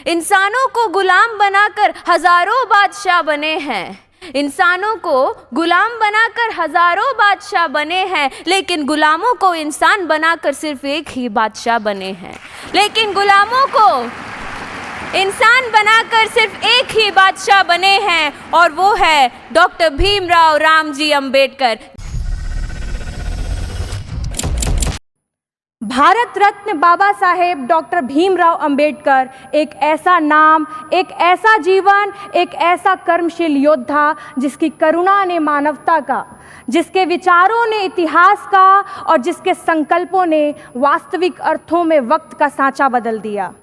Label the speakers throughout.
Speaker 1: इंसानों को गुलाम बनाकर हजारों बादशाह बने हैं। इंसानों को गुलाम बनाकर हजारों बादशाह बने हैं, लेकिन गुलामों को इंसान बनाकर सिर्फ एक ही बादशाह बने हैं। लेकिन गुलामों को इंसान बनाकर सिर्फ एक ही बादशाह बने हैं, और वो है डॉक्टर भीमराव रामजी अंबेडकर।
Speaker 2: भारत रत्न बाबा साहेब डॉक्टर भीमराव अंबेडकर एक ऐसा नाम, एक ऐसा जीवन, एक ऐसा कर्मशील योद्धा जिसकी करुणा ने मानवता का, जिसके विचारों ने इतिहास का और जिसके संकल्पों ने वास्तविक अर्थों में वक्त का सांचा बदल दिया।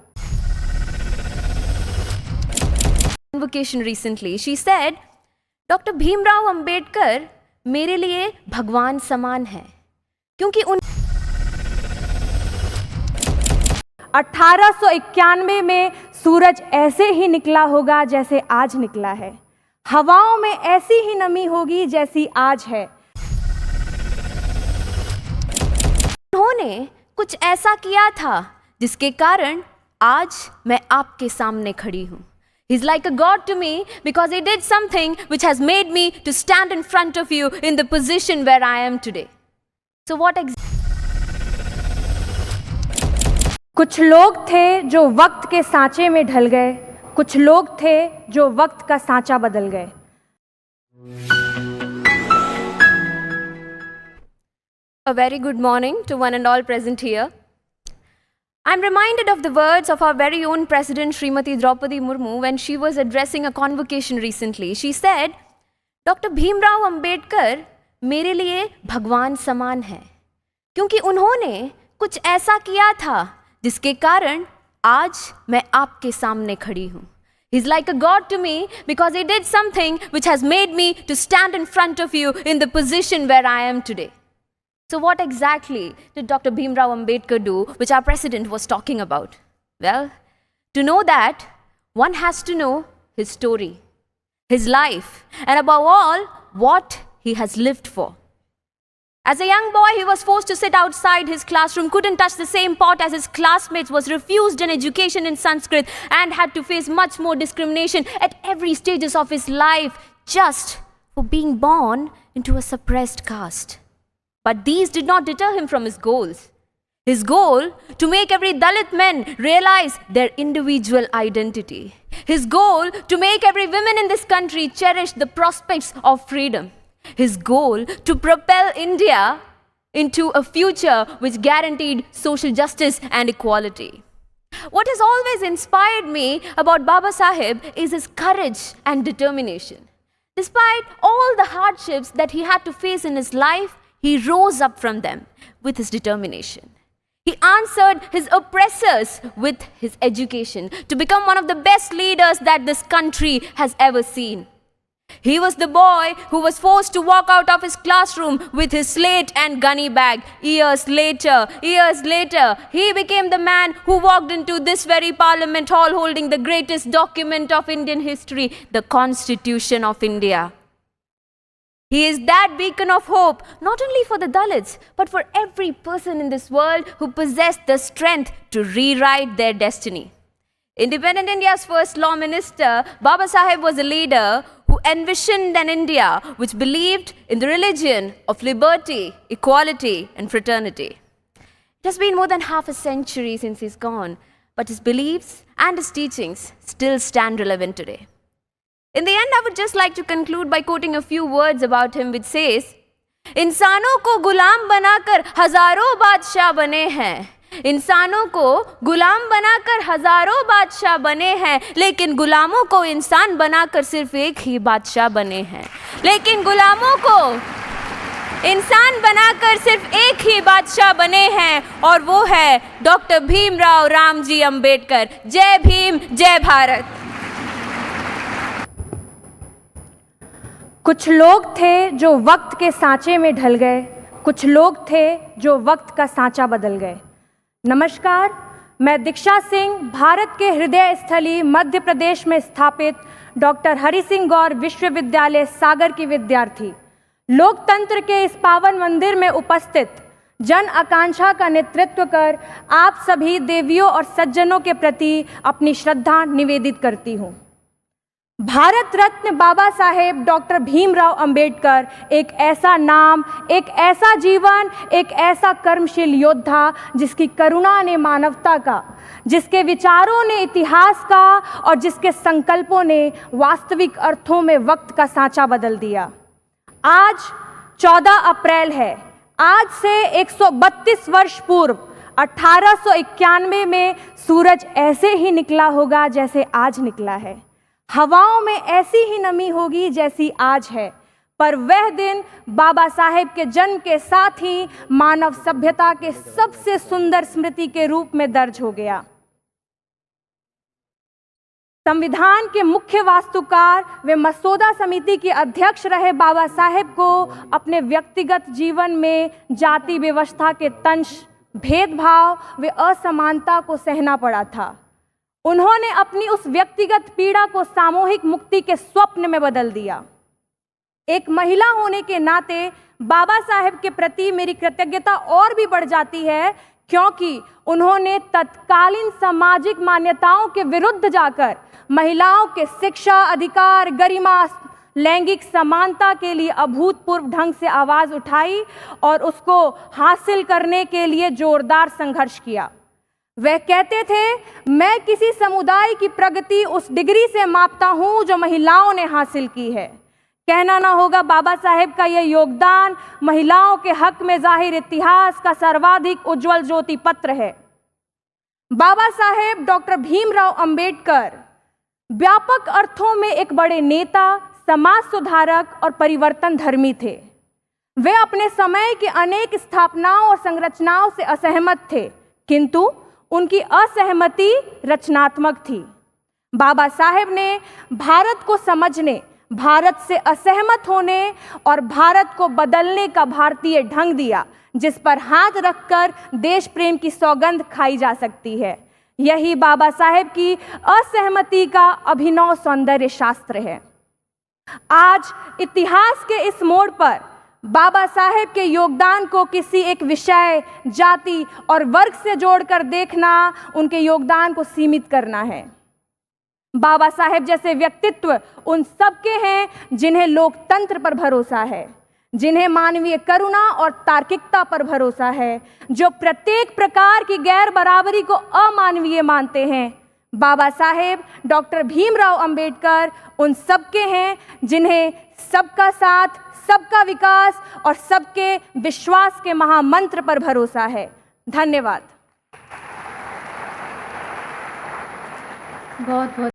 Speaker 1: Convocation recently, she said, doctor Bhimrao Ambedkar मेरे लिए भगवान समान है, क्योंकि उन
Speaker 2: 1891 में सूरज ऐसे ही निकला होगा जैसे आज निकला है, हवाओं में ऐसी ही नमी होगी जैसी आज है।
Speaker 1: उन्होंने कुछ ऐसा किया था जिसके कारण आज मैं आपके सामने खड़ी हूँ। He's like a god to me because he did something which has made me to stand in front of you in the position where I am today. So what
Speaker 2: कुछ लोग थे जो वक्त के सांचे में ढल गए, कुछ लोग थे जो वक्त का सांचा बदल गए।
Speaker 1: A very good morning to one and all present here. I'm reminded of the words of our very own President Srimati Draupadi Murmu when she was addressing a convocation recently. She said, Dr. Bhimrao Ambedkar मेरे लिए भगवान समान है, क्योंकि उन्होंने कुछ ऐसा किया था जिसके कारण आज मैं आपके सामने खड़ी हूँ। He's like a god to me because he did something which has made me to stand in front of you in the position where I am today. So what exactly did Dr. Bhimrao Ambedkar do, which our president was talking about? Well, to know that, one has to know his story, his life, and above all, what he has lived for. As a young boy, he was forced to sit outside his classroom, couldn't touch the same pot as his classmates, was refused an education in Sanskrit, and had to face much more discrimination at every stages of his life just for being born into a suppressed caste. But these did not deter him from his goals. His goal to make every Dalit man realize their individual identity. His goal to make every woman in this country cherish the prospects of freedom. His goal to propel India into a future which guaranteed social justice and equality. What has always inspired me about Baba Saheb is his courage and determination. Despite all the hardships that he had to face in his life, he rose up from them with his determination. He answered his oppressors with his education to become one of the best leaders that this country has ever seen. He was the boy who was forced to walk out of his classroom with his slate and gunny bag. Years later, he became the man who walked into this very parliament hall holding the greatest document of Indian history, the Constitution of India. He is that beacon of hope, not only for the Dalits, but for every person in this world who possessed the strength to rewrite their destiny. Independent India's first law minister, Baba Saheb was a leader who envisioned an India which believed in the religion of liberty, equality, and fraternity. It has been more than half a century since he's gone, but his beliefs and his teachings still stand relevant today. In the end, I would just like to conclude by quoting a few words about him which says, इंसानों को गुलाम बनाकर हजारों बादशाह बने हैं। इंसानों को गुलाम बनाकर हजारों बादशाह बने हैं, लेकिन गुलामों को इंसान बनाकर सिर्फ एक ही बादशाह बने हैं। लेकिन गुलामों को इंसान बनाकर सिर्फ एक ही बादशाह बने हैं, और वो है डॉक्टर भीमराव रामजी अंबेडकर। जय भीम, जय भारत।
Speaker 2: कुछ लोग थे जो वक्त के सांचे में ढल गए, कुछ लोग थे जो वक्त का सांचा बदल गए। नमस्कार, मैं दीक्षा सिंह, भारत के हृदय स्थली मध्य प्रदेश में स्थापित डॉक्टर हरि सिंह गौर विश्वविद्यालय सागर की विद्यार्थी, लोकतंत्र के इस पावन मंदिर में उपस्थित जन आकांक्षा का नेतृत्व कर आप सभी देवियों और सज्जनों के प्रति अपनी श्रद्धा निवेदित करती हूँ। भारत रत्न बाबा साहेब डॉक्टर भीमराव अंबेडकर एक ऐसा नाम, एक ऐसा जीवन, एक ऐसा कर्मशील योद्धा जिसकी करुणा ने मानवता का, जिसके विचारों ने इतिहास का और जिसके संकल्पों ने वास्तविक अर्थों में वक्त का सांचा बदल दिया। आज 14 अप्रैल है। आज से 132 वर्ष पूर्व 1891 में सूरज ऐसे ही निकला होगा जैसे आज निकला है। हवाओं में ऐसी ही नमी होगी जैसी आज है, पर वह दिन बाबा साहेब के जन्म के साथ ही मानव सभ्यता के सबसे सुंदर स्मृति के रूप में दर्ज हो गया। संविधान के मुख्य वास्तुकार व मसौदा समिति के अध्यक्ष रहे बाबा साहेब को अपने व्यक्तिगत जीवन में जाति व्यवस्था के तंश, भेदभाव व असमानता को सहना पड़ा था। उन्होंने अपनी उस व्यक्तिगत पीड़ा को सामूहिक मुक्ति के स्वप्न में बदल दिया। एक महिला होने के नाते बाबा साहेब के प्रति मेरी कृतज्ञता और भी बढ़ जाती है, क्योंकि उन्होंने तत्कालीन सामाजिक मान्यताओं के विरुद्ध जाकर महिलाओं के शिक्षा, अधिकार, गरिमा, लैंगिक समानता के लिए अभूतपूर्व ढंग से आवाज उठाई और उसको हासिल करने के लिए जोरदार संघर्ष किया। वह कहते थे, मैं किसी समुदाय की प्रगति उस डिग्री से मापता हूं जो महिलाओं ने हासिल की है। कहना ना होगा, बाबा साहेब का यह योगदान महिलाओं के हक में जाहिर इतिहास का सर्वाधिक उज्जवल ज्योति पत्र है। बाबा साहेब डॉक्टर भीमराव अंबेडकर व्यापक अर्थों में एक बड़े नेता, समाज सुधारक और परिवर्तन धर्मी थे। वे अपने समय की अनेक स्थापनाओं और संरचनाओं से असहमत थे, किंतु उनकी असहमति रचनात्मक थी। बाबा साहेब ने भारत को समझने, भारत से असहमत होने और भारत को बदलने का भारतीय ढंग दिया, जिस पर हाथ रखकर देश प्रेम की सौगंध खाई जा सकती है। यही बाबा साहेब की असहमति का अभिनव सौंदर्य शास्त्र है। आज इतिहास के इस मोड़ पर बाबा साहेब के योगदान को किसी एक विषय, जाति और वर्ग से जोड़कर देखना उनके योगदान को सीमित करना है। बाबा साहेब जैसे व्यक्तित्व उन सबके हैं जिन्हें लोकतंत्र पर भरोसा है, जिन्हें मानवीय करुणा और तार्किकता पर भरोसा है, जो प्रत्येक प्रकार की गैर बराबरी को अमानवीय मानते हैं। बाबा साहेब डॉक्टर भीमराव अंबेडकर उन सबके हैं जिन्हें सबका साथ, सबका विकास और सबके विश्वास के महामंत्र पर भरोसा है। धन्यवाद।
Speaker 3: बहुत बहुत